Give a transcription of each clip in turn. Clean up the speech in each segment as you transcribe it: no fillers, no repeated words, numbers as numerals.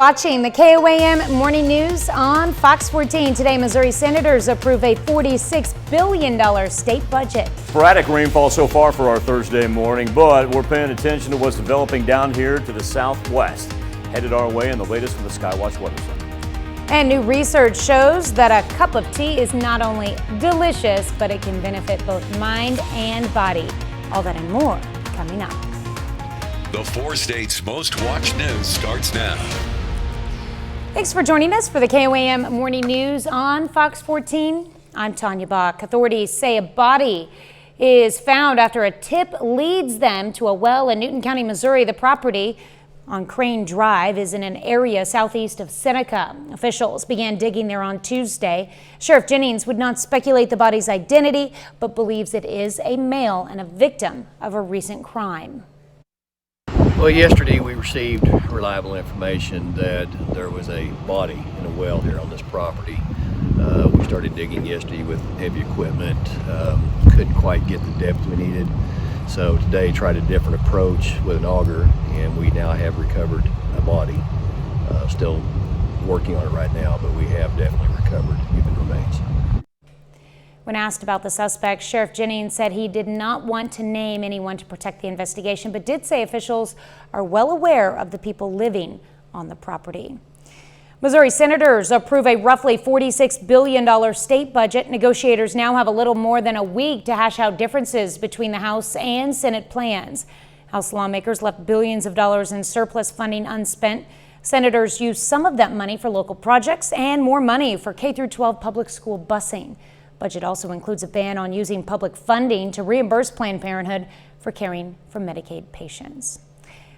Watching the KOAM Morning News on Fox 14. Today, Missouri senators approve a $46 billion state budget. Sporadic rainfall so far for our Thursday morning, but we're paying attention to what's developing down here to the southwest. Headed our way in the latest from the Skywatch Weather Center. And new research shows that a cup of tea is not only delicious, but it can benefit both mind and body. All that and more coming up. The 4 states' most watched news starts now. Thanks for joining us for the KOAM Morning News on Fox 14. I'm Tanya Bach. Authorities say a body is found after a tip leads them to a well in Newton County, Missouri. The property on Crane Drive is in an area southeast of Seneca. Officials began digging there on Tuesday. Sheriff Jennings would not speculate the body's identity, but believes it is a male and a victim of a recent crime. Well, yesterday we received reliable information that there was a body in a well here on this property. We started digging yesterday with heavy equipment. Couldn't quite get the depth we needed. So today tried a different approach with an auger, and we now have recovered a body. Still working on it right now, but we have definitely recovered human remains. When asked about the suspect, Sheriff Jennings said he did not want to name anyone to protect the investigation, but did say officials are well aware of the people living on the property. Missouri senators approve a roughly $46 billion state budget. Negotiators now have a little more than a week to hash out differences between the House and Senate plans. House lawmakers left billions of dollars in surplus funding unspent. Senators used some of that money for local projects and more money for K-12 public school busing. Budget also includes a ban on using public funding to reimburse Planned Parenthood for caring for Medicaid patients.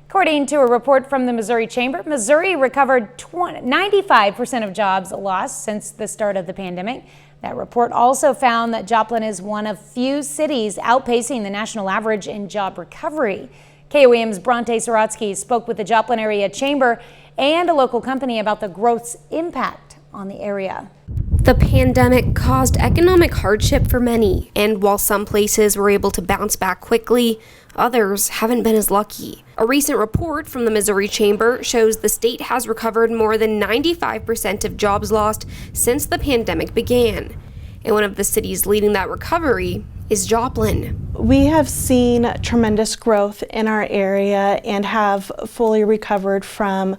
According to a report from the Missouri Chamber, Missouri recovered 95% of jobs lost since the start of the pandemic. That report also found that Joplin is one of few cities outpacing the national average in job recovery. KOAM's Bronte Sorotsky spoke with the Joplin Area Chamber and a local company about the growth's impact on the area. The pandemic caused economic hardship for many, and while some places were able to bounce back quickly, others haven't been as lucky. A recent report from the Missouri Chamber shows the state has recovered more than 95% of jobs lost since the pandemic began. And one of the cities leading that recovery is Joplin. We have seen tremendous growth in our area and have fully recovered from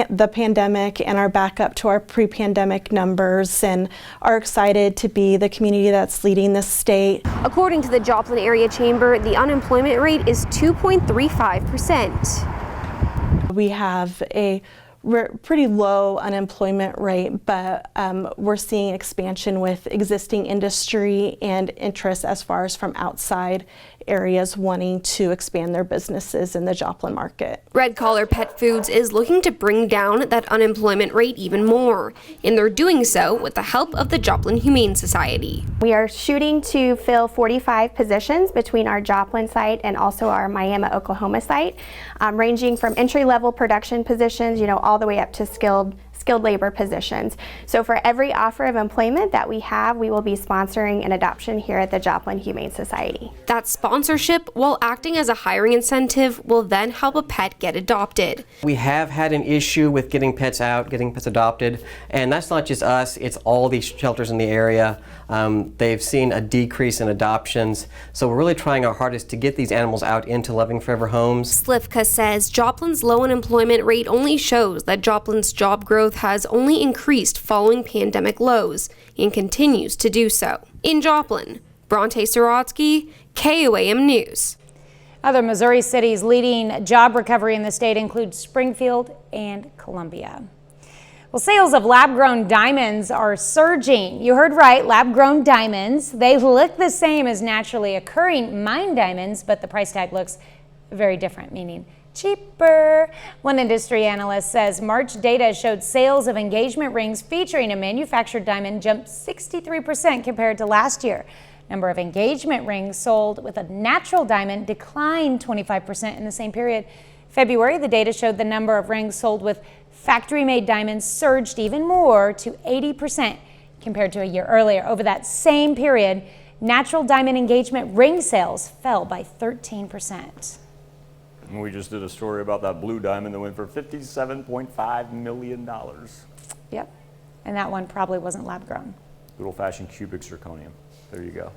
the pandemic and are back up to our pre-pandemic numbers, and are excited to be the community that's leading the state. According to the Joplin Area Chamber, the unemployment rate is 2.35%. We have a pretty low unemployment rate, but we're seeing expansion with existing industry and interest as far as from outside areas wanting to expand their businesses in the Joplin market. Red Collar Pet Foods is looking to bring down that unemployment rate even more, and they're doing so with the help of the Joplin Humane Society. We are shooting to fill 45 positions between our Joplin site and also our Miami, Oklahoma site, ranging from entry-level production positions, all the way up to skilled labor positions. So for every offer of employment that we have, we will be sponsoring an adoption here at the Joplin Humane Society. That sponsorship, while acting as a hiring incentive, will then help a pet get adopted. We have had an issue with getting pets out, getting pets adopted, and that's not just us, it's all these shelters in the area. They've seen a decrease in adoptions, so we're really trying our hardest to get these animals out into loving forever homes. Slivka says Joplin's low unemployment rate only shows that Joplin's job growth has only increased following pandemic lows and continues to do so. In Joplin, Bronte Sorotsky, KOAM News. Other Missouri cities leading job recovery in the state include Springfield and Columbia. Well, sales of lab-grown diamonds are surging. You heard right, lab-grown diamonds. They look the same as naturally occurring mined diamonds, but the price tag looks very different, meaning cheaper. One industry analyst says March data showed sales of engagement rings featuring a manufactured diamond jumped 63% compared to last year. Number of engagement rings sold with a natural diamond declined 25% in the same period. February, the data showed the number of rings sold with factory-made diamonds surged even more to 80% compared to a year earlier. Over that same period, natural diamond engagement ring sales fell by 13%. And we just did a story about that blue diamond that went for $57.5 million. Yep. And that one probably wasn't lab grown. Good old-fashioned cubic zirconium. There you go.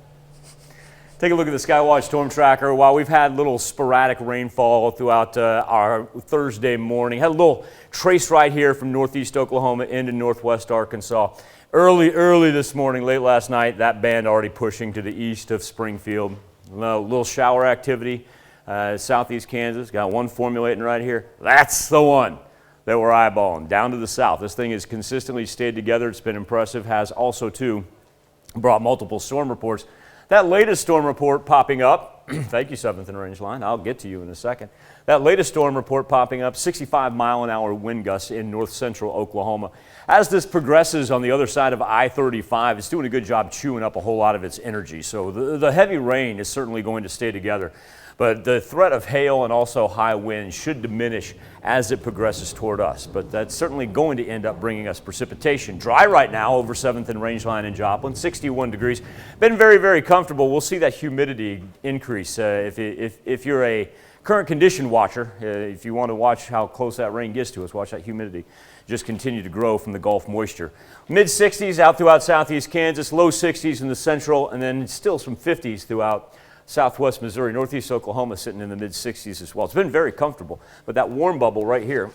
Take a look at the Skywatch Storm Tracker. While we've had little sporadic rainfall throughout our Thursday morning, had a little trace right here from northeast Oklahoma into northwest Arkansas. Early this morning, late last night, that band already pushing to the east of Springfield. Little shower activity, southeast Kansas. Got one formulating right here. That's the one that we're eyeballing down to the south. This thing has consistently stayed together. It's been impressive. Has also, too, brought multiple storm reports. That latest storm report popping up, thank you, 7th and Range Line, I'll get to you in a second. That latest storm report popping up, 65-mile-an-hour wind gusts in north central Oklahoma. As this progresses on the other side of I-35, it's doing a good job chewing up a whole lot of its energy. So the heavy rain is certainly going to stay together. But the threat of hail and also high winds should diminish as it progresses toward us. But that's certainly going to end up bringing us precipitation. Dry right now over 7th and Range Line in Joplin, 61 degrees. Been very, very comfortable. We'll see that humidity increase. If you're a current condition watcher, if you want to watch how close that rain gets to us, watch that humidity just continue to grow from the Gulf moisture. Mid-60s out throughout southeast Kansas, low 60s in the central, and then still some 50s throughout southwest Missouri, northeast Oklahoma sitting in the mid-60s as well. It's been very comfortable, but that warm bubble right here,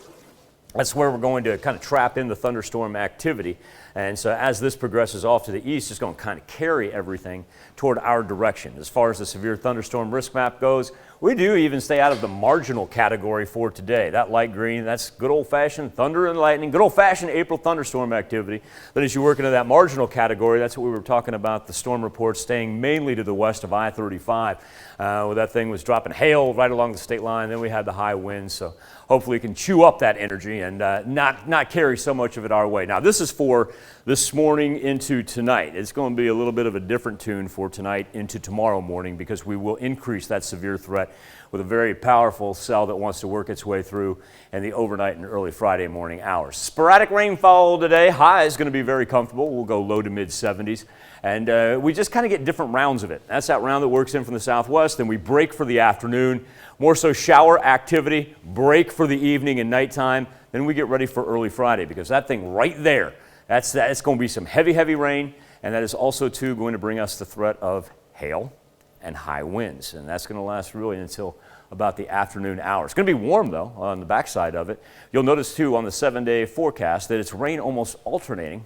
that's where we're going to kind of trap in the thunderstorm activity. And so as this progresses off to the east, it's going to kind of carry everything toward our direction. As far as the severe thunderstorm risk map goes, we do even stay out of the marginal category for today. That light green, that's good old-fashioned thunder and lightning, good old-fashioned April thunderstorm activity. But as you work into that marginal category, that's what we were talking about, the storm reports staying mainly to the west of I-35. Where that thing was dropping hail right along the state line. Then we had the high winds, so hopefully we can chew up that energy and not carry so much of it our way. Now, this is for this morning into tonight. It's going to be a little bit of a different tune for tonight into tomorrow morning because we will increase that severe threat with a very powerful cell that wants to work its way through in the overnight and early Friday morning hours. Sporadic rainfall today. High is going to be very comfortable. We'll go low to mid 70s. And we just kind of get different rounds of it. That's that round that works in from the southwest. Then we break for the afternoon. More so shower activity, break for the evening and nighttime. Then we get ready for early Friday because that thing right there, it's going to be some heavy, heavy rain. And that is also, too, going to bring us the threat of hail and high winds. And that's going to last really until about the afternoon hours. It's going to be warm, though, on the backside of it. You'll notice, too, on the 7-day forecast that it's rain almost alternating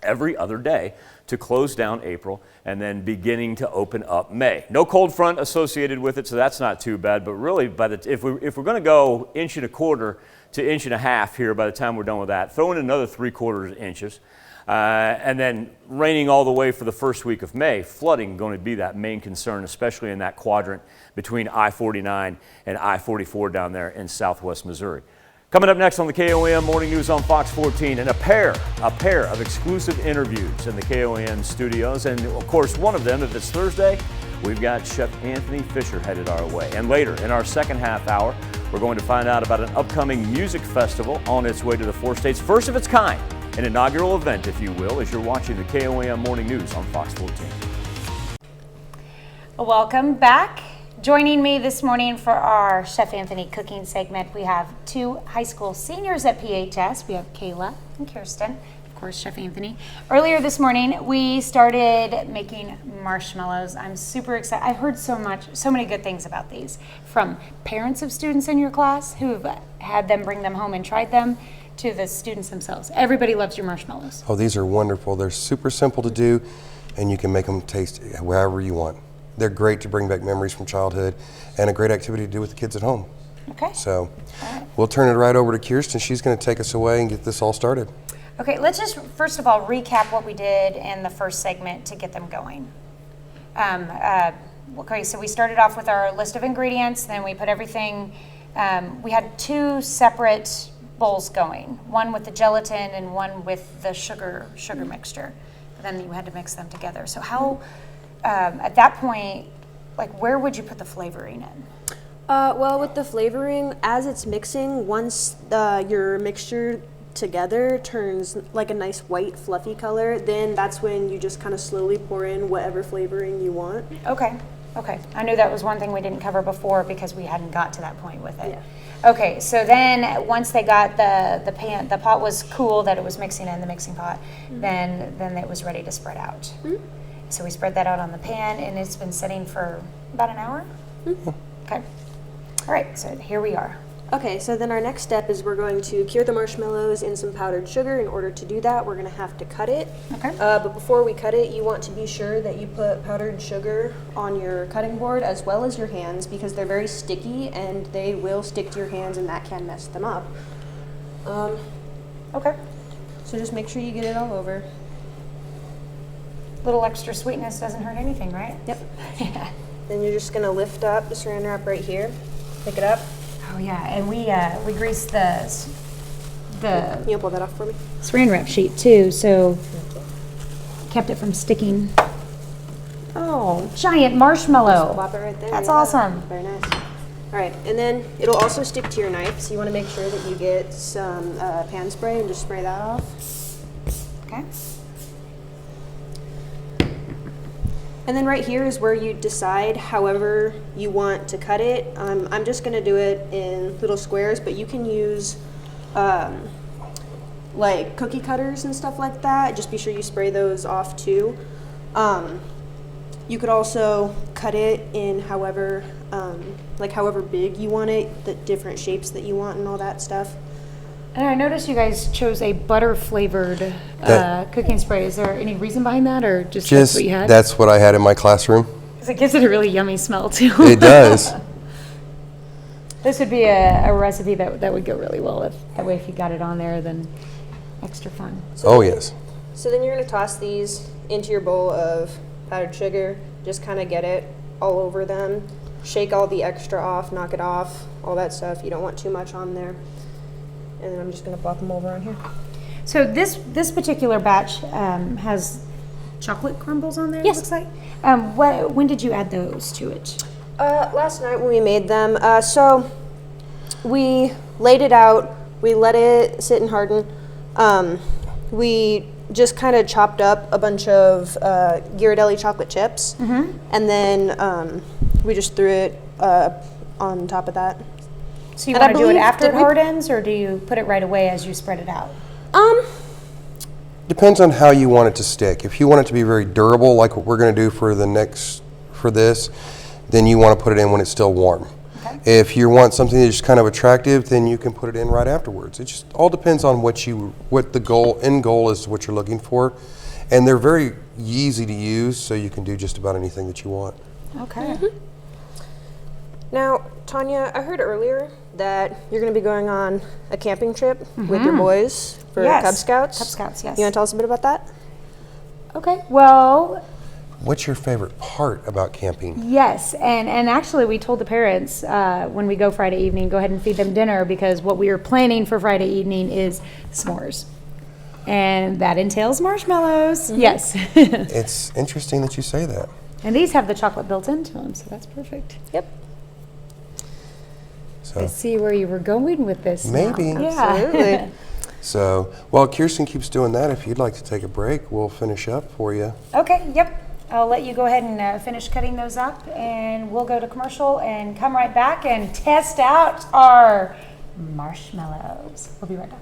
every other day to close down April and then beginning to open up May. No cold front associated with it, so that's not too bad. But really, if we're going to go 1.25 to 1.5 inches here by the time we're done with that, throw in another 3/4 inches. And then raining all the way for the first week of May, flooding going to be that main concern, especially in that quadrant between I-49 and I-44 down there in southwest Missouri. Coming up next on the KOAM Morning News on Fox 14, and a pair of exclusive interviews in the KOAM studios. And of course, one of them, if it's Thursday, we've got Chef Anthony Fisher headed our way. And later in our second half hour, we're going to find out about an upcoming music festival on its way to the 4 states, first of its kind. An inaugural event, if you will, as you're watching the KOAM Morning News on Fox 14. Welcome back. Joining me this morning for our Chef Anthony cooking segment, we have 2 high school seniors at PHS. We have Kayla and Kirsten, of course, Chef Anthony. Earlier this morning, we started making marshmallows. I'm super excited. I've heard so many good things about these from parents of students in your class who've had them bring them home and tried them, to the students themselves. Everybody loves your marshmallows. Oh, these are wonderful. They're super simple to do, and you can make them taste however you want. They're great to bring back memories from childhood and a great activity to do with the kids at home. Okay. So we'll turn it right over to Kirsten. She's going to take us away and get this all started. Okay, let's just first of all recap what we did in the first segment to get them going. Okay, so we started off with our list of ingredients, then we put everything, we had 2 separate bowls going, one with the gelatin and one with the sugar mixture. But then you had to mix them together. So how, at that point, like where would you put the flavoring in? Well, with the flavoring, as it's mixing, once your mixture together turns like a nice white fluffy color, then that's when you just kind of slowly pour in whatever flavoring you want. Okay. Okay, I knew that was one thing we didn't cover before because we hadn't got to that point with it. Okay, so then once they got the pot was cool that it was mixing in the mixing pot, then it was ready to spread out. So we spread that out on the pan, and it's been sitting for about an hour. Okay. All right, so here we are. Okay, so then our next step is we're going to cure the marshmallows in some powdered sugar. In order to do that, we're going to have to cut it. Okay. But before we cut it, you want to be sure that you put powdered sugar on your cutting board as well as your hands, because they're very sticky and they will stick to your hands and that can mess them up. Okay. So just make sure you get it all over. Little extra sweetness doesn't hurt anything, right? Yep. Yeah. Then you're just going to lift up the saran wrap right here. Pick it up. Oh yeah, and we greased the You pull that off for me? saran wrap sheet too, so kept it from sticking. Oh, giant marshmallow. Just plop it right there. That's yeah. awesome. Very nice. All right, and then it'll also stick to your knife, so you want to make sure that you get some pan spray and just spray that off. Okay. And then right here is where you decide however you want to cut it. I'm just going to do it in little squares, but you can use like cookie cutters and stuff like that. Just be sure you spray those off too. You could also cut it in however big you want it, the different shapes that you want and all that stuff. And I noticed you guys chose a butter flavored cooking spray. Is there any reason behind that, or just that's what you had? That's what I had in my classroom. Because it gives it a really yummy smell too. It does. This would be a recipe that would go really well. That way, if you got it on there, then extra fun. Oh yes. So then you're going to toss these into your bowl of powdered sugar. Just kind of get it all over them. Shake all the extra off, knock it off, all that stuff. You don't want too much on there. And then I'm just going to plop them over on here. So this particular batch has chocolate crumbles on there. Yes. It looks like. When did you add those to it? Last night when we made them. So we laid it out. We let it sit and harden. We just kind of chopped up a bunch of Ghirardelli chocolate chips, and then we just threw it on top of that. So you want to do it after it hardens, or do you put it right away as you spread it out? Depends on how you want it to stick. If you want it to be very durable, like what we're going to do for this, then you want to put it in when it's still warm. Okay. If you want something that's just kind of attractive, then you can put it in right afterwards. It just all depends on what the end goal is, what you're looking for, and they're very easy to use, so you can do just about anything that you want. Okay. Now, Tanya, I heard earlier that you're going to be going on a camping trip with your boys for Cub Scouts. Cub Scouts, yes. You want to tell us a bit about that? Okay. Well, what's your favorite part about camping? Yes, and actually we told the parents when we go Friday evening, go ahead and feed them dinner, because what we are planning for Friday evening is s'mores. And that entails marshmallows. Yes. It's interesting that you say that. And these have the chocolate built into them, so that's perfect. Yep. So I see where you were going with this. Maybe. Now. Yeah. Absolutely. So while Kirsten keeps doing that, if you'd like to take a break, we'll finish up for you. Okay, yep. I'll let you go ahead and finish cutting those up, and we'll go to commercial and come right back and test out our marshmallows. We'll be right back.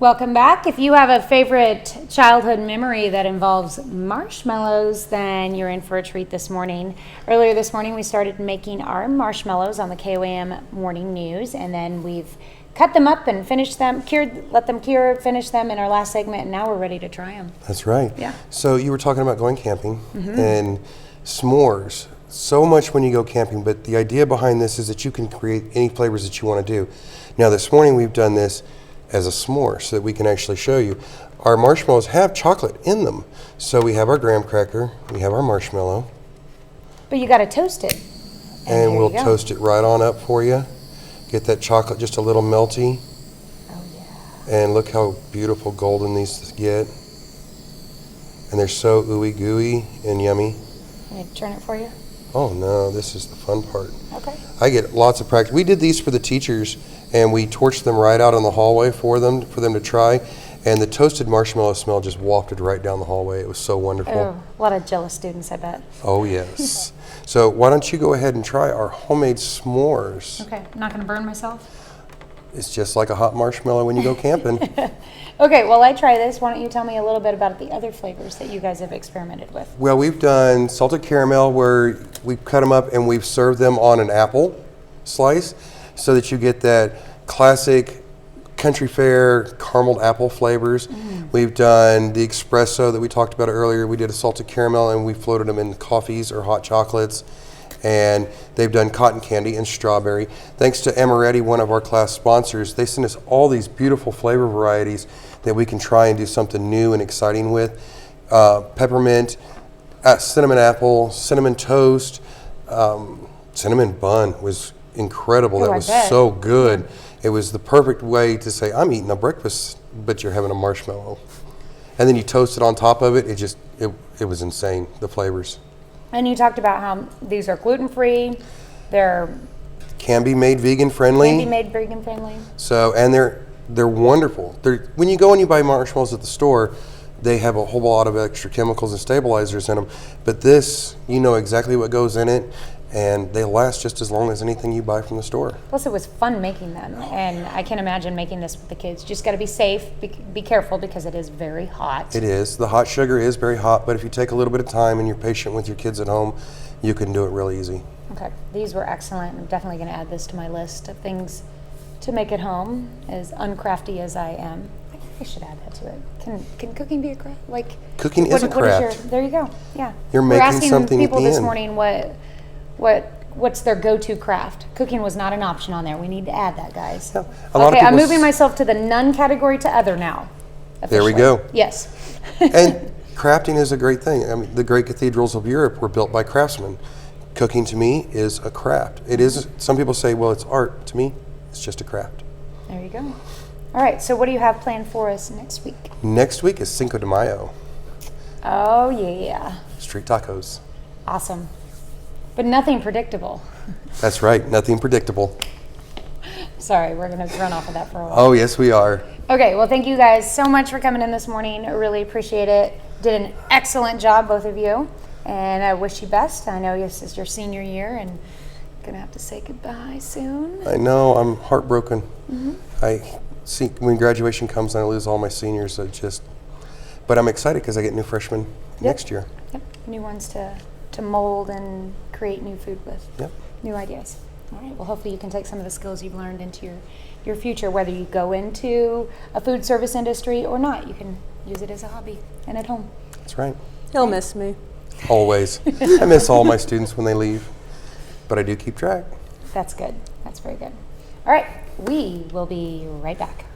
Welcome back. If you have a favorite childhood memory that involves marshmallows, then you're in for a treat this morning. Earlier this morning, we started making our marshmallows on the KOAM Morning News, and then we've cut them up and finished them, let them cure, finish them in our last segment, and now we're ready to try them. That's right. Yeah. So you were talking about going camping and s'mores. So much when you go camping, but the idea behind this is that you can create any flavors that you want to do. Now this morning we've done this as a s'more so that we can actually show you. Our marshmallows have chocolate in them. So we have our graham cracker, we have our marshmallow. But you got to toast it. And we'll toast it right on up for you. Get that chocolate just a little melty. Oh yeah. And look how beautiful golden these get. And they're so ooey gooey and yummy. Can I turn it for you? Oh no, this is the fun part. Okay. I get lots of practice. We did these for the teachers, and we torched them right out in the hallway for them to try. And the toasted marshmallow smell just wafted right down the hallway. It was so wonderful. Oh, a lot of jealous students, I bet. Oh, yes. So why don't you go ahead and try our homemade s'mores. Okay, I'm not going to burn myself. It's just like a hot marshmallow when you go camping. Okay, while I try this, why don't you tell me a little bit about the other flavors that you guys have experimented with? Well, we've done salted caramel where we cut them up and we've served them on an apple slice so that you get that classic country fair caramel apple flavors. We've done the espresso that we talked about earlier. We did a salted caramel and we floated them in coffees or hot chocolates. And they've done cotton candy and strawberry. Thanks to Amaretti, one of our class sponsors, they send us all these beautiful flavor varieties that we can try and do something new and exciting with. Peppermint, cinnamon apple, cinnamon toast, cinnamon bun was incredible. That was so good. It was the perfect way to say, I'm eating a breakfast, but you're having a marshmallow. And then you toast it on top of it. It was insane, the flavors. And you talked about how these are gluten-free, they're can be made vegan friendly. Can be made vegan friendly. So, and they're wonderful. When you go and you buy marshmallows at the store, they have a whole lot of extra chemicals and stabilizers in them. But this, you know exactly what goes in it, and they last just as long as anything you buy from the store. Plus, it was fun making them, and I can imagine making this with the kids. Just got to be safe, be careful because it is very hot. It is. The hot sugar is very hot, but if you take a little bit of time and you're patient with your kids at home, you can do it really easy. Okay, these were excellent. I'm definitely going to add this to my list of things to make at home, as uncrafty as I am. I think I should add that to it. Can cooking be a craft? Like cooking is a craft. There you go. Yeah. You're making something at the end. We're asking people this morning what's their go-to craft. Cooking was not an option on there. We need to add that, guys. Yeah. Okay, I'm moving myself to the none category to other now. There we go. Yes. And crafting is a great thing. I mean, the great cathedrals of Europe were built by craftsmen. Cooking to me is a craft. It is. Some people say, well, it's art. To me, it's just a craft. There you go. All right, so what do you have planned for us next week? Next week is Cinco de Mayo. Oh, yeah. Street tacos. Awesome. But nothing predictable. That's right, nothing predictable. Sorry, we're going to run off of that for a while. Oh, yes, we are. Okay, well, thank you guys so much for coming in this morning. I really appreciate it. Did an excellent job, both of you. And I wish you best. I know this is your senior year and going to have to say goodbye soon. I know, I'm heartbroken. I see when graduation comes and I lose all my seniors. But I'm excited because I get new freshmen next year. Yep, new ones to mold and create new food with. Yep. New ideas. All right, well, hopefully you can take some of the skills you've learned into your future, whether you go into a food service industry or not. You can use it as a hobby and at home. That's right. He'll miss me. Always. I miss all my students when they leave, but I do keep track. That's good. That's very good. All right, we will be right back.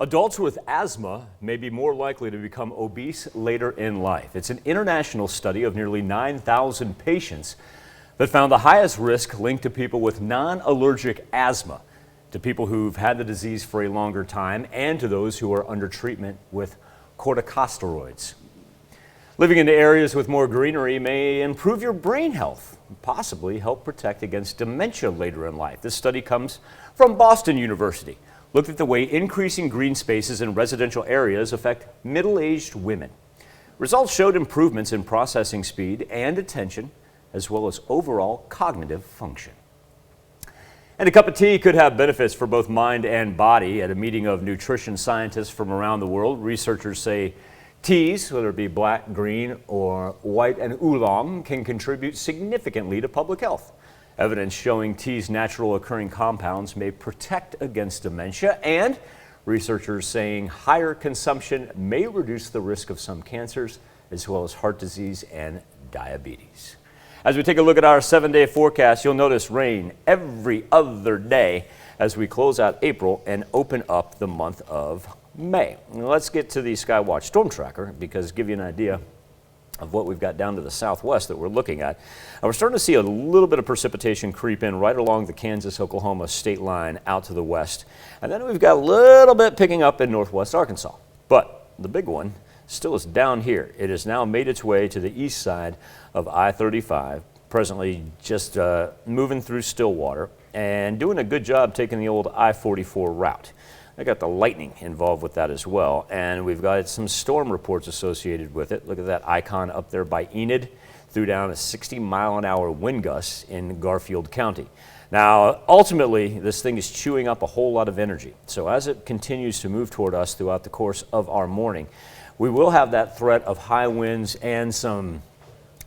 Adults with asthma may be more likely to become obese later in life. It's an international study of nearly 9,000 patients that found the highest risk linked to people with non-allergic asthma, to people who've had the disease for a longer time, and to those who are under treatment with corticosteroids. Living in areas with more greenery may improve your brain health, and possibly help protect against dementia later in life. This study comes from Boston University. Looked at the way increasing green spaces in residential areas affect middle-aged women. Results showed improvements in processing speed and attention, as well as overall cognitive function. And a cup of tea could have benefits for both mind and body. At a meeting of nutrition scientists from around the world, researchers say teas, whether it be black, green, or white and oolong, can contribute significantly to public health. Evidence showing tea's natural occurring compounds may protect against dementia, and researchers saying higher consumption may reduce the risk of some cancers, as well as heart disease and diabetes. As we take a look at our 7-day forecast, you'll notice rain every other day as we close out April and open up the month of May. Now let's get to the Skywatch Storm Tracker, because to give you an idea of what we've got down to the southwest that we're looking at. We're starting to see a little bit of precipitation creep in right along the Kansas-Oklahoma state line out to the west. And then we've got a little bit picking up in northwest Arkansas. But the big one still is down here. It has now made its way to the east side of I-35, presently just moving through Stillwater and doing a good job taking the old I-44 route. I got the lightning involved with that as well. And we've got some storm reports associated with it. Look at that icon up there by Enid. Threw down a 60-mile-an-hour wind gust in Garfield County. Now, ultimately, this thing is chewing up a whole lot of energy. So as it continues to move toward us throughout the course of our morning, we will have that threat of high winds and some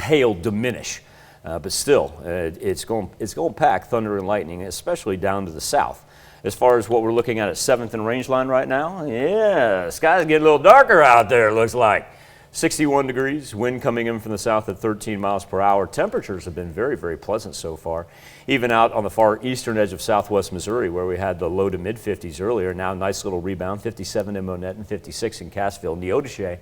hail diminish. But still, it's going to pack thunder and lightning, especially down to the south. As far as what we're looking at 7th and Rangeline right now, yeah, the sky's getting a little darker out there, it looks like. 61 degrees, wind coming in from the south at 13 miles per hour. Temperatures have been very, very pleasant so far. Even out on the far eastern edge of southwest Missouri, where we had the low to mid 50s earlier, now nice little rebound, 57 in Monette and 56 in Cassville. Neodesha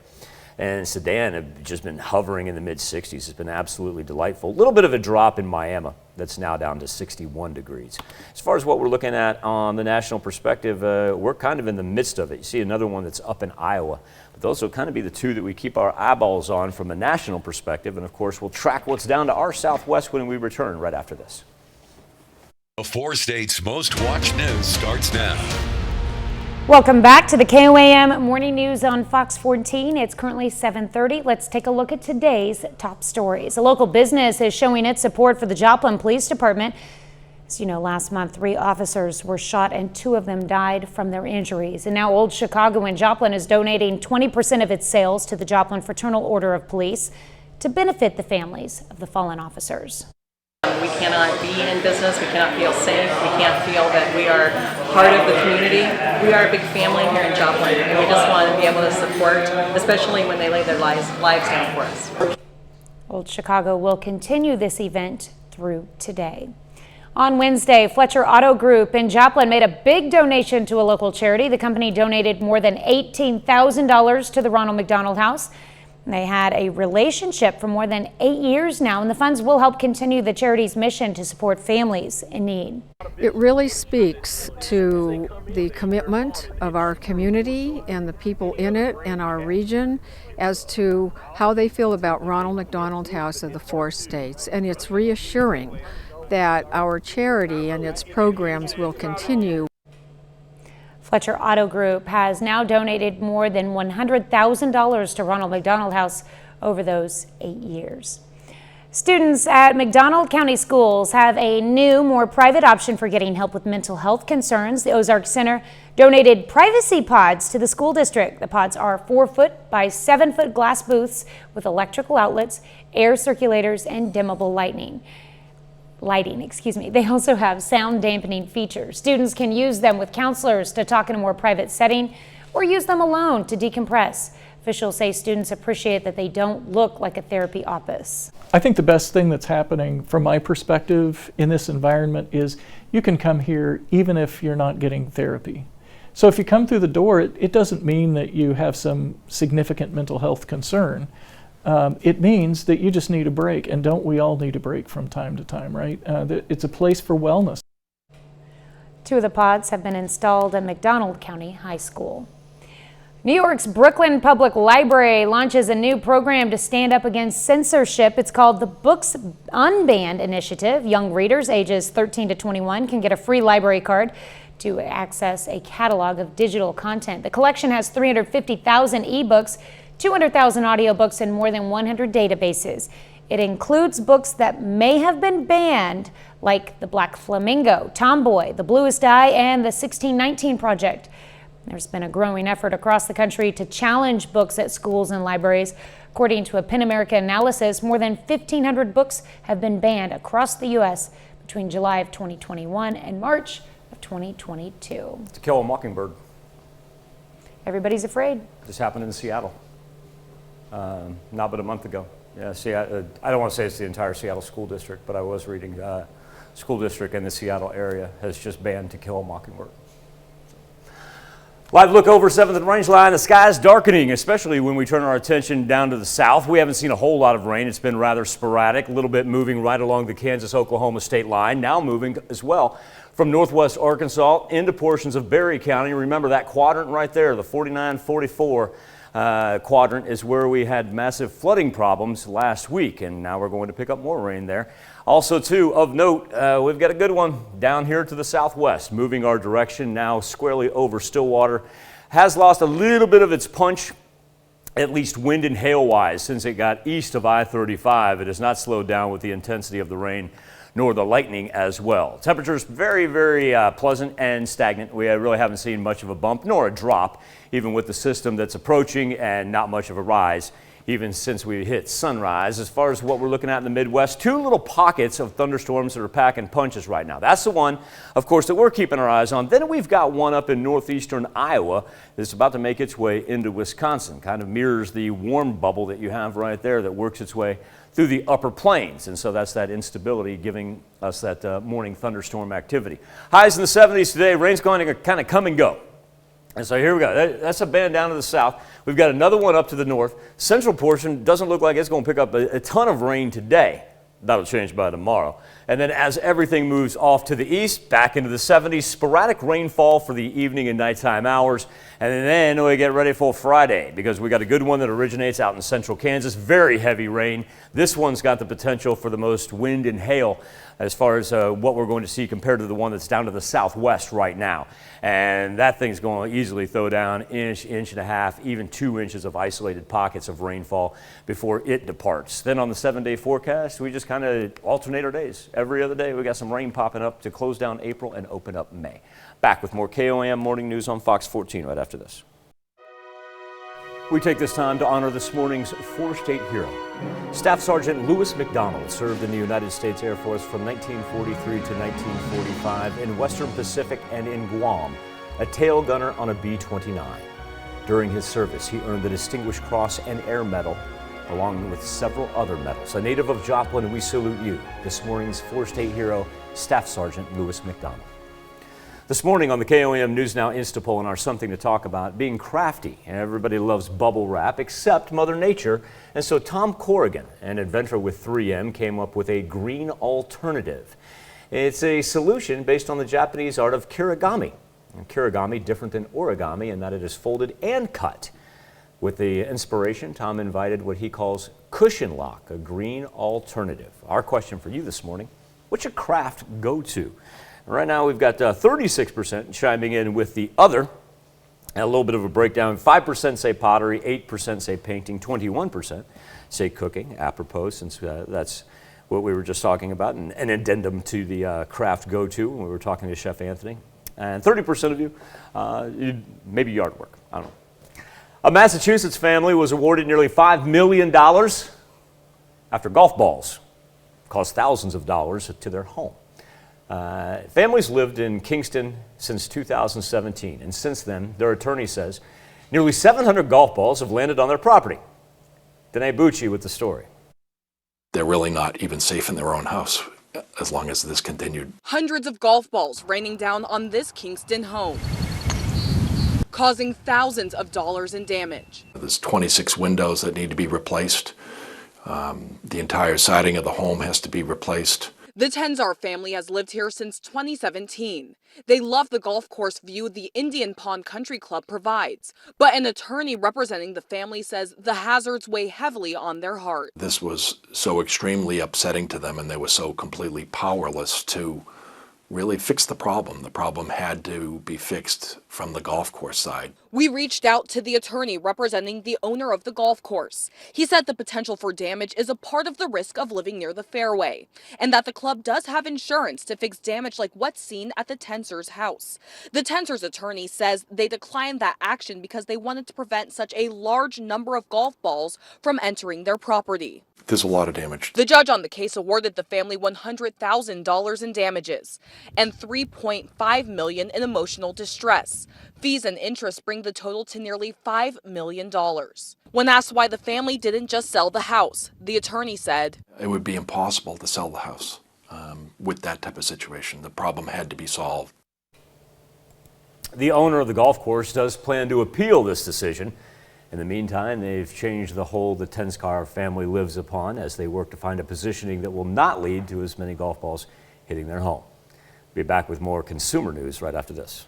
and Sedan have just been hovering in the mid 60s. It's been absolutely delightful. A little bit of a drop in Miami. That's now down to 61 degrees. As far as what we're looking at on the national perspective, we're kind of in the midst of it. You see another one that's up in Iowa. But those will kind of be the two that we keep our eyeballs on from a national perspective. And of course, we'll track what's down to our southwest when we return right after this. The 4 states' most watched news starts now. Welcome back to the KOAM Morning News on Fox 14. It's currently 7:30. Let's take a look at today's top stories. A local business is showing its support for the Joplin Police Department. As you know, last month, 3 officers were shot and 2 of them died from their injuries. And now Old Chicago in Joplin is donating 20% of its sales to the Joplin Fraternal Order of Police to benefit the families of the fallen officers. We cannot be in business, we cannot feel safe, we can't feel that we are part of the community. We are a big family here in Joplin, and we just want to be able to support, especially when they lay their lives down for us. Old Chicago will continue this event through today. On Wednesday, Fletcher Auto Group in Joplin made a big donation to a local charity. The company donated more than $18,000 to the Ronald McDonald House. They had a relationship for more than 8 years now, and the funds will help continue the charity's mission to support families in need. It really speaks to the commitment of our community and the people in it and our region as to how they feel about Ronald McDonald House of the 4 states. And it's reassuring that our charity and its programs will continue. Fletcher Auto Group has now donated more than $100,000 to Ronald McDonald House over those 8 years. Students at McDonald County Schools have a new, more private option for getting help with mental health concerns. The Ozark Center donated privacy pods to the school district. The pods are 4-foot by 7-foot glass booths with electrical outlets, air circulators, and dimmable lighting. They also have sound dampening features. Students can use them with counselors to talk in a more private setting or use them alone to decompress. Officials say students appreciate that they don't look like a therapy office. I think the best thing that's happening from my perspective in this environment is you can come here even if you're not getting therapy. So if you come through the door, it doesn't mean that you have some significant mental health concern. It means that you just need a break, and don't we all need a break from time to time, right? It's a place for wellness. 2 of the pods have been installed at McDonald County High School. New York's Brooklyn Public Library launches a new program to stand up against censorship. It's called the Books Unbanned Initiative. Young readers ages 13 to 21 can get a free library card to access a catalog of digital content. The collection has 350,000 ebooks, 200,000 audiobooks, and more than 100 databases. It includes books that may have been banned, like The Black Flamingo, Tomboy, The Bluest Eye, and The 1619 Project. There's been a growing effort across the country to challenge books at schools and libraries. According to a PEN America analysis, more than 1,500 books have been banned across the U.S. between July of 2021 and March of 2022. To Kill a Mockingbird. Everybody's afraid. This happened in Seattle. Not but a month ago. Yeah, I don't want to say it's the entire Seattle school district, but I was reading school district in the Seattle area has just banned To Kill a Mockingbird. Live look over 7th and Rangeline. The sky is darkening, especially when we turn our attention down to the south. We haven't seen a whole lot of rain. It's been rather sporadic, a little bit moving right along the Kansas-Oklahoma state line, now moving as well from northwest Arkansas into portions of Berry County. Remember that quadrant right there, the 49-44 quadrant is where we had massive flooding problems last week, and now we're going to pick up more rain there. Also, too, of note, we've got a good one down here to the southwest, moving our direction now squarely over Stillwater. Has lost a little bit of its punch, at least wind and hail-wise, since it got east of I-35. It has not slowed down with the intensity of the rain, nor the lightning as well. Temperatures very, very pleasant and stagnant. We really haven't seen much of a bump nor a drop, even with the system that's approaching, and not much of a rise even since we hit sunrise. As far as what we're looking at in the Midwest, two little pockets of thunderstorms that are packing punches right now. That's the one, of course, that we're keeping our eyes on. Then we've got one up in northeastern Iowa that's about to make its way into Wisconsin. Kind of mirrors the warm bubble that you have right there that works its way through the upper plains. And so that's that instability giving us that morning thunderstorm activity. Highs in the 70s today. Rain's going to kind of come and go. And so here we go. That's a band down to the south. We've got another one up to the north. Central portion doesn't look like it's going to pick up a ton of rain today. That'll change by tomorrow. And then as everything moves off to the east, back into the 70s, sporadic rainfall for the evening and nighttime hours. And then we get ready for Friday because we got a good one that originates out in central Kansas. Very heavy rain. This one's got the potential for the most wind and hail as far as what we're going to see compared to the one that's down to the southwest right now. And that thing's going to easily throw down inch, inch and a half, even 2 inches of isolated pockets of rainfall before it departs. Then on the 7-day forecast, we just kind of alternate our days. Every other day, we got some rain popping up to close down April and open up May. Back with more KOAM Morning News on Fox 14 right after this. We take this time to honor this morning's four-state hero. Staff Sergeant Lewis McDonald served in the United States Air Force from 1943 to 1945 in Western Pacific and in Guam, a tail gunner on a B-29. During his service, he earned the Distinguished Cross and Air Medal, along with several other medals. A native of Joplin, we salute you, this morning's four-state hero, Staff Sergeant Lewis McDonald. This morning on the KOAM News Now Instapoll and our Something to Talk About, being crafty. Everybody loves bubble wrap except Mother Nature. And so Tom Corrigan, an inventor with 3M, came up with a green alternative. It's a solution based on the Japanese art of kirigami. And kirigami different than origami in that it is folded and cut. With the inspiration, Tom invited what he calls cushion lock, a green alternative. Our question for you this morning, what's your craft go-to? Right now we've got 36% chiming in with the other, and a little bit of a breakdown. 5% say pottery, 8% say painting, 21% say cooking, apropos, since that's what we were just talking about, and an addendum to the craft go-to when we were talking to Chef Anthony. And 30% of you, maybe yard work, I don't know. A Massachusetts family was awarded nearly $5 million after golf balls cost thousands of dollars to their home. Families lived in Kingston since 2017, and since then, their attorney says, nearly 700 golf balls have landed on their property. Danae Bucci with the story. They're really not even safe in their own house as long as this continued. Hundreds of golf balls raining down on this Kingston home, causing thousands of dollars in damage. There's 26 windows that need to be replaced. The entire siding of the home has to be replaced. The Tenzar family has lived here since 2017. They love the golf course view the Indian Pond Country Club provides, but an attorney representing the family says the hazards weigh heavily on their heart. This was so extremely upsetting to them, and they were so completely powerless to really fix the problem. The problem had to be fixed from the golf course side. We reached out to the attorney representing the owner of the golf course. He said the potential for damage is a part of the risk of living near the fairway, and that the club does have insurance to fix damage like what's seen at the Tenzar's house. The Tenzar's attorney says they declined that action because they wanted to prevent such a large number of golf balls from entering their property. There's a lot of damage. The judge on the case awarded the family $100,000 in damages and $3.5 million in emotional distress. Fees and interest bring the total to nearly $5 million. When asked why the family didn't just sell the house, the attorney said, It would be impossible to sell the house with that type of situation. The problem had to be solved. The owner of the golf course does plan to appeal this decision. In the meantime, they've changed the hole the Tenzar family lives upon as they work to find a positioning that will not lead to as many golf balls hitting their home. We'll be back with more consumer news right after this.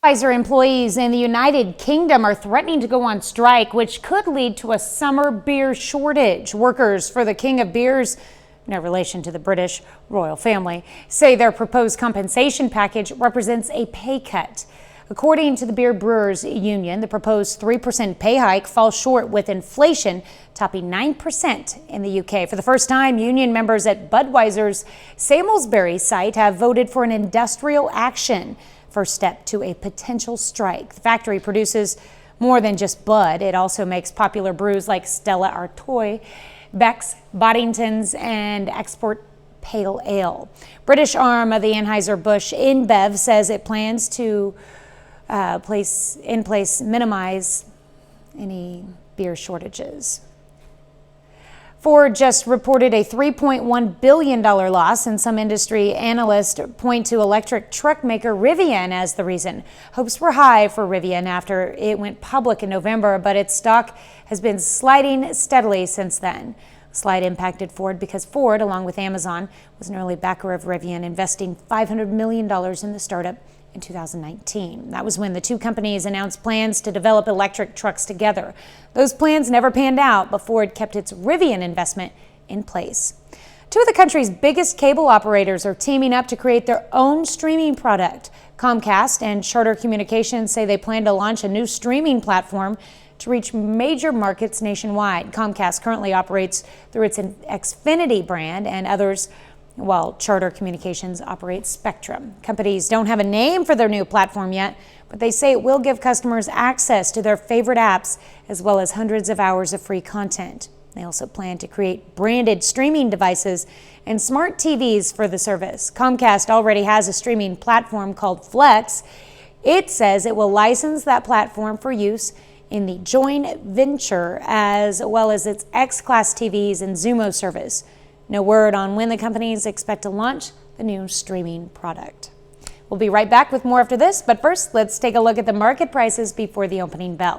Budweiser employees in the United Kingdom are threatening to go on strike, which could lead to a summer beer shortage. Workers for the King of Beers, no relation to the British royal family, say their proposed compensation package represents a pay cut. According to the Beer Brewers Union, the proposed 3% pay hike falls short, with inflation topping 9% in the UK. For the first time, union members at Budweiser's Salisbury site have voted for an industrial action, first step to a potential strike. The factory produces more than just Bud. It also makes popular brews like Stella Artois, Beck's, Boddington's, and Export Pale Ale. British arm of the Anheuser-Busch InBev says it plans to minimize any beer shortages. Ford just reported a $3.1 billion loss, and some industry analysts point to electric truck maker Rivian as the reason. Hopes were high for Rivian after it went public in November, but its stock has been sliding steadily since then. The slide impacted Ford because Ford, along with Amazon, was an early backer of Rivian, investing $500 million in the startup in 2019. That was when the two companies announced plans to develop electric trucks together. Those plans never panned out, but Ford kept its Rivian investment in place. Two of the country's biggest cable operators are teaming up to create their own streaming product. Comcast and Charter Communications say they plan to launch a new streaming platform to reach major markets nationwide. Comcast currently operates through its Xfinity brand and others, while Charter Communications operates Spectrum. Companies don't have a name for their new platform yet, but they say it will give customers access to their favorite apps as well as hundreds of hours of free content. They also plan to create branded streaming devices and smart TVs for the service. Comcast already has a streaming platform called Flex. It says it will license that platform for use in the joint venture as well as its X-Class TVs and Xumo service. No word on when the companies expect to launch the new streaming product. We'll be right back with more after this, but first, let's take a look at the market prices before the opening bell.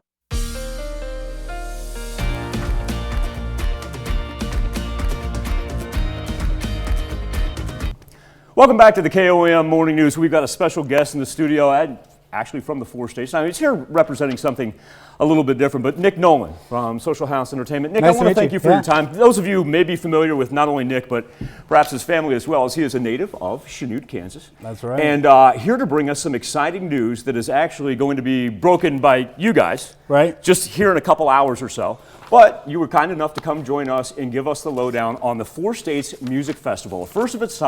Welcome back to the KOAM Morning News. We've got a special guest in the studio, actually from the 4 states. Now, he's here representing something a little bit different, but Nick Nolan from Social House Entertainment. Nick, I want to thank you for your time. Those of you may be familiar with not only Nick, but perhaps his family as well, as he is a native of Chanute, Kansas. That's right. And here to bring us some exciting news that is actually going to be broken by you guys. Right. Just here in a couple hours or so. But you were kind enough to come join us and give us the lowdown on the 4 States Music Festival, a first of its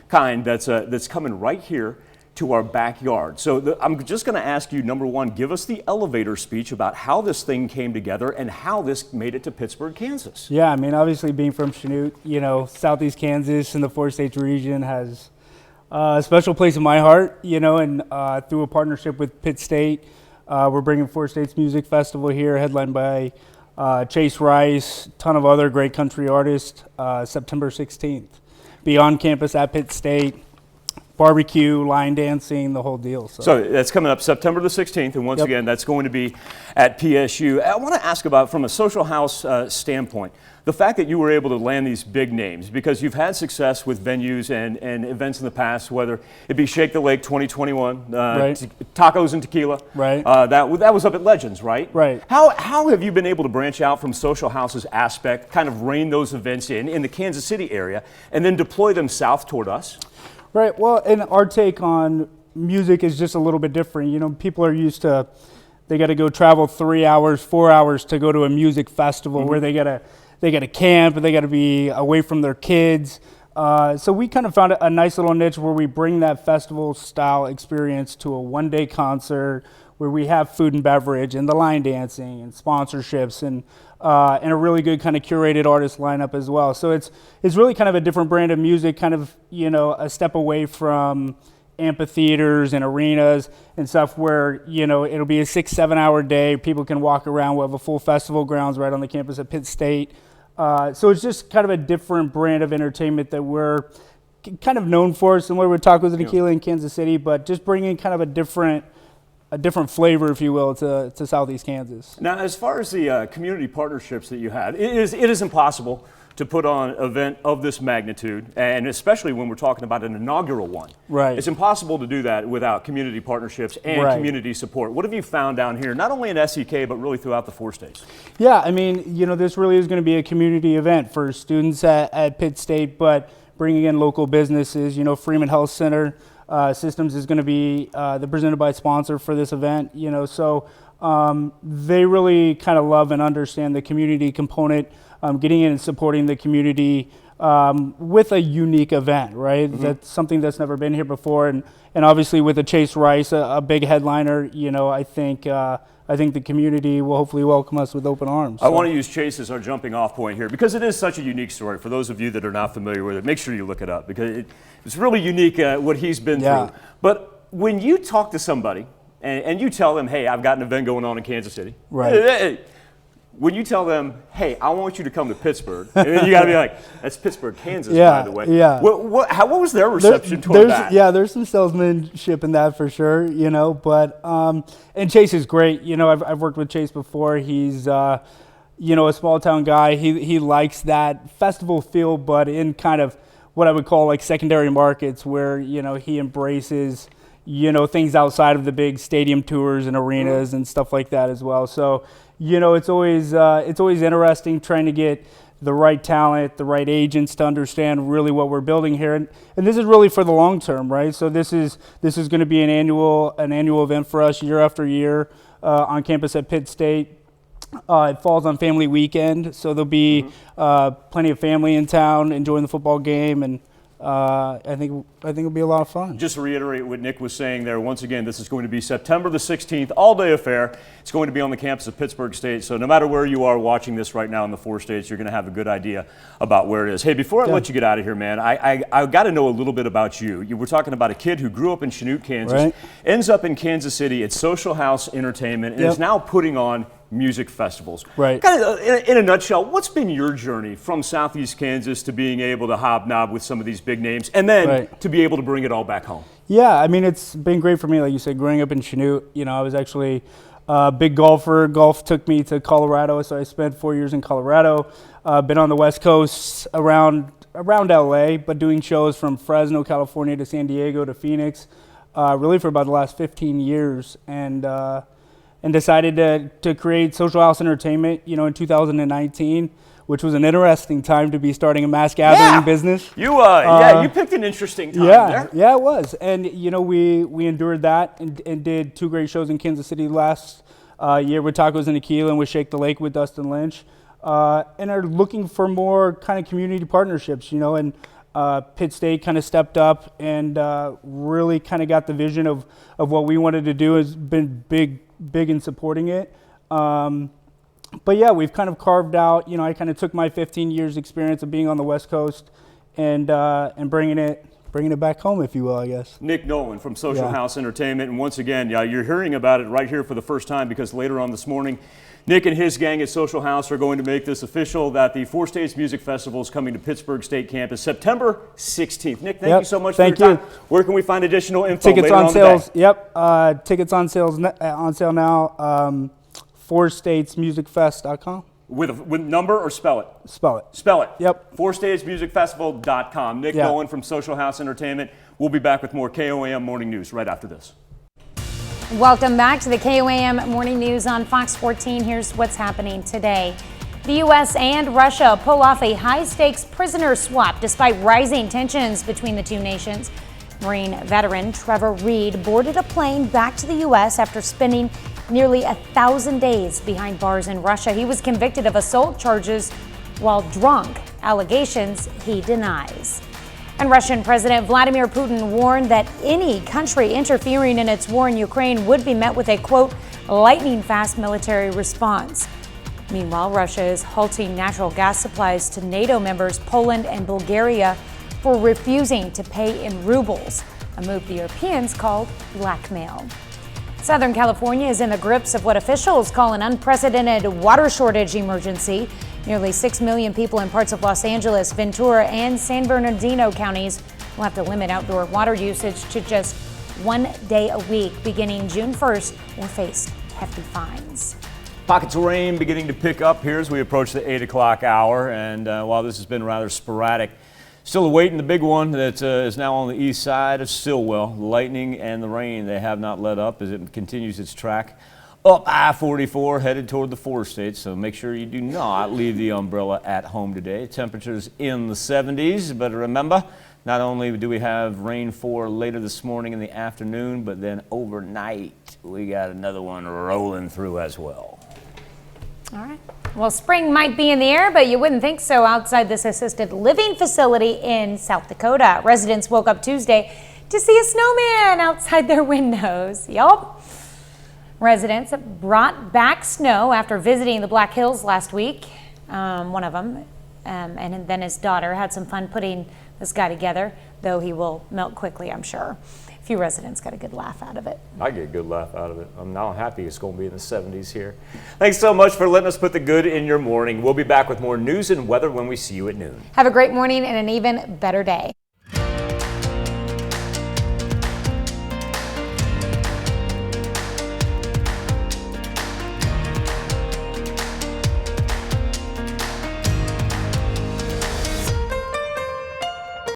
kind that's coming right here to our backyard. So I'm just going to ask you, number one, give us the elevator speech about how this thing came together and how this made it to Pittsburgh, Kansas. Yeah, I mean, obviously being from Chanute, you know, Southeast Kansas and the 4 States region has a special place in my heart, you know, and through a partnership with Pitt State, we're bringing 4 States Music Festival here, headlined by Chase Rice, a ton of other great country artists, September 16th. Be on campus at Pitt State. Barbecue, line dancing, the whole deal. So that's coming up September the 16th, and once again, that's going to be at PSU. I want to ask about, from a social house standpoint, the fact that you were able to land these big names, because you've had success with venues and events in the past, whether it be Shake the Lake 2021, Tacos and Tequila. Right. That was up at Legends, right? Right. How have you been able to branch out from social house's aspect, kind of rein those events in the Kansas City area, and then deploy them south toward us? Right, well, and our take on music is just a little bit different. You know, people are used to, they got to go travel 3 hours, 4 hours to go to a music festival where they got to camp, and they got to be away from their kids. So we kind of found a nice little niche where we bring that festival style experience to a one-day concert where we have food and beverage and the line dancing and sponsorships and a really good kind of curated artist lineup as well. So it's really kind of a different brand of music, kind of, you know, a step away from amphitheaters and arenas and stuff where, you know, it'll be a 6-7 hour day. People can walk around. We'll have a full festival grounds right on the campus at Pitt State. So it's just kind of a different brand of entertainment that we're kind of known for, similar with Tacos and Tequila in Kansas City, but just bringing kind of a different flavor, if you will, to Southeast Kansas. Now, as far as the community partnerships that you had, it is impossible to put on an event of this magnitude, and especially when we're talking about an inaugural one. Right. It's impossible to do that without community partnerships and Right. community support. What have you found down here, not only in SEK, but really throughout the 4 states? Yeah, I mean, you know, this really is going to be a community event for students at Pitt State, but bringing in local businesses. You know, Freeman Health Center Systems is going to be the presented by sponsor for this event. You know, so they really kind of love and understand the community component, getting in and supporting the community with a unique event, right? Mm-hmm. That's something that's never been here before, and obviously with the Chase Rice, a big headliner. You know, I think the community will hopefully welcome us with open arms. I want to use Chase as our jumping off point here because it is such a unique story. For those of you that are not familiar with it, make sure you look it up because it's really unique what he's been through. But when you talk to somebody and you tell them, hey, I've got an event going on in Kansas City. Right. When you tell them, hey, I want you to come to Pittsburgh, and you got to be like, that's Pittsburgh, Kansas, by the way. Yeah. What was their reception toward that? Yeah, there's some salesmanship in that for sure, you know, but, and Chase is great. You know, I've worked with Chase before. He's, you know, a small town guy. He likes that festival feel, but in kind of what I would call like secondary markets where, you know, he embraces, you know, things outside of the big stadium tours and arenas and stuff like that as well. So, you know, it's always interesting trying to get the right talent, the right agents to understand really what we're building here, and this is really for the long term, right? So this is going to be an annual event for us year after year on campus at Pitt State. It falls on family weekend, so there'll be plenty of family in town enjoying the football game, and I think it'll be a lot of fun. Just to reiterate what Nick was saying there, once again, this is going to be September the 16th, all-day affair. It's going to be on the campus of Pittsburgh State, so no matter where you are watching this right now in the 4 states, you're going to have a good idea about where it is. Hey, before I let you get out of here, man, I got to know a little bit about you. You were talking about a kid who grew up in Chanute, Kansas, ends up in Kansas City at Social House Entertainment, and is now putting on music festivals. Right. Kind of in a nutshell, what's been your journey from Southeast Kansas to being able to hobnob with some of these big names and then to be able to bring it all back home? Yeah, I mean, it's been great for me. Like you said, growing up in Chanute, you know, I was actually a big golfer. Golf took me to Colorado, so I spent 4 years in Colorado. Been on the West Coast around LA, but doing shows from Fresno, California to San Diego to Phoenix, really for about the last 15 years. And decided to create Social House Entertainment, you know, in 2019, which was an interesting time to be starting a mass gathering business. You picked an interesting time there. Yeah, it was. And, you know, we endured that and did 2 great shows in Kansas City last year with Tacos and Tequila and with Shake the Lake with Dustin Lynch, and are looking for more kind of community partnerships, you know, and Pitt State kind of stepped up and really kind of got the vision of what we wanted to do, has been big in supporting it. But yeah, we've kind of carved out, you know, I kind of took my 15 years experience of being on the West Coast and bringing it back home, if you will, I guess. Nick Nolan from Social House Entertainment. And once again, you're hearing about it right here for the first time because later on this morning, Nick and his gang at Social House are going to make this official that the 4 States Music Festival is coming to Pittsburgh State Campus September 16th. Nick, thank you so much for your time. Where can we find additional info Tickets later on on sales. The day? Yep. Tickets on sale now. 4statesmusicfest.com. With number or spell it? Spell it. Spell it. Yep. 4statesmusicfestival.com. Nick Nolan from Social House Entertainment. We'll be back with more KOAM Morning News right after this. Welcome back to the KOAM Morning News on Fox 14. Here's what's happening today. The U.S. and Russia pull off a high-stakes prisoner swap despite rising tensions between the two nations. Marine veteran Trevor Reed boarded a plane back to the U.S. after spending nearly 1,000 days behind bars in Russia. He was convicted of assault charges while drunk, allegations he denies. And Russian President Vladimir Putin warned that any country interfering in its war in Ukraine would be met with a, quote, lightning-fast military response. Meanwhile, Russia is halting natural gas supplies to NATO members Poland and Bulgaria for refusing to pay in rubles, a move the Europeans called blackmail. Southern California is in the grips of what officials call an unprecedented water shortage emergency. Nearly 6 million people in parts of Los Angeles, Ventura, and San Bernardino counties will have to limit outdoor water usage to just 1 day a week beginning June 1st or face hefty fines. Pockets of rain beginning to pick up here as we approach the 8 o'clock hour, and while this has been rather sporadic, still awaiting the big one that is now on the east side of Stillwell. The lightning and the rain, they have not let up as it continues its track up I-44 headed toward the 4 states, so make sure you do not leave the umbrella at home today. Temperatures in the 70s, but remember, not only do we have rain for later this morning in the afternoon, but then overnight we got another one rolling through as well. All right. Well, spring might be in the air, but you wouldn't think so outside this assisted living facility in South Dakota. Residents woke up Tuesday to see a snowman outside their windows. Yup. Residents brought back snow after visiting the Black Hills last week. One of them, and then his daughter had some fun putting this guy together, though he will melt quickly, I'm sure. A few residents got a good laugh out of it. I get a good laugh out of it. I'm now happy it's going to be in the 70s here. Thanks so much for letting us put the good in your morning. We'll be back with more news and weather when we see you at noon. Have a great morning and an even better day.